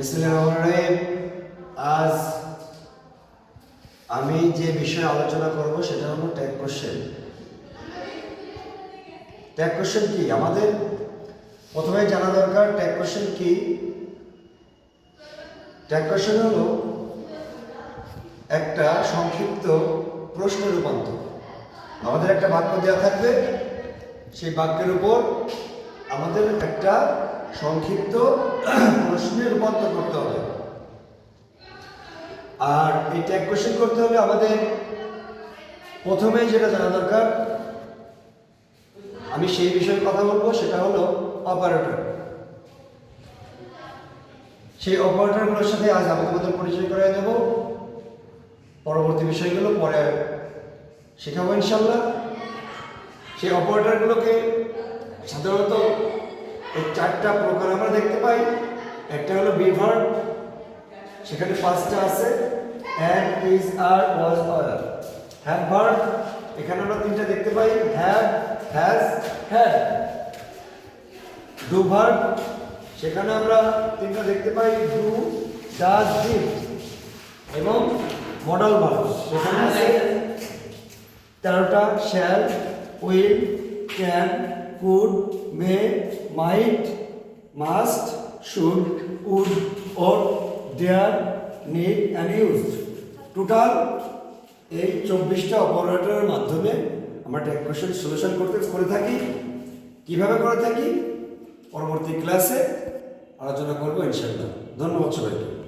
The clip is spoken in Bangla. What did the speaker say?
বিসমিল্লাহির আজ আমি যে বিষয়ে আলোচনা করব সেটা হলো ট্যাগ কোশ্চেন। ট্যাগ কোশ্চেন কি আমাদের প্রথমে জানা দরকার। ট্যাগ কোশ্চেন কি? ট্যাগ কোশ্চেন হলো একটা সংক্ষিপ্ত প্রশ্নের রূপান্তর। আমাদের একটা বাক্য দেওয়া থাকবে, সেই বাক্যের উপর আমাদের একটা সংক্ষিপ্ত প্রশ্নে রূপান্তর করতে হবে। আর এই ট্যাগ কোশ্চেন করতে হলে আমাদের প্রথমেই যেটা জানা দরকার, আমি সেই বিষয়ে কথা বলবো, সেটা হলো অপারেটর। সেই অপারেটরগুলোর সাথে আজ আমি তোমাদের পরিচয় করিয়ে দেব। পরবর্তী বিষয়গুলো পরে শেখাবো ইনশাল্লাহ। সেই অপারেটরগুলোকে সাধারণত এই চারটা প্রকার আমরা দেখতে পাই। একটা হলো বি ভার্ব, সেখানে পাঁচটা আছে, am, is, are, was, were. Have verb, এখানে আমরা তিনটা দেখতে পাই, have, has, had. Do verb, সেখানে আমরা তিনটা দেখতে পাই, ডু, ডাজ, ডিড। এবং মডাল ভার্ব, সেখানে আছে 13টা, shall, will, can, could, may, might, must, should, would, ought, dare, need and use. Total এই 24টা অপারেটরের মাধ্যমে আমরা ট্যাগ কোশ্চেন সলিউশন করে থাকি। কিভাবে করে থাকি পরবর্তী ক্লাসে আলোচনা করবো ইনশাআল্লাহ। ধন্যবাদ সবাইকে।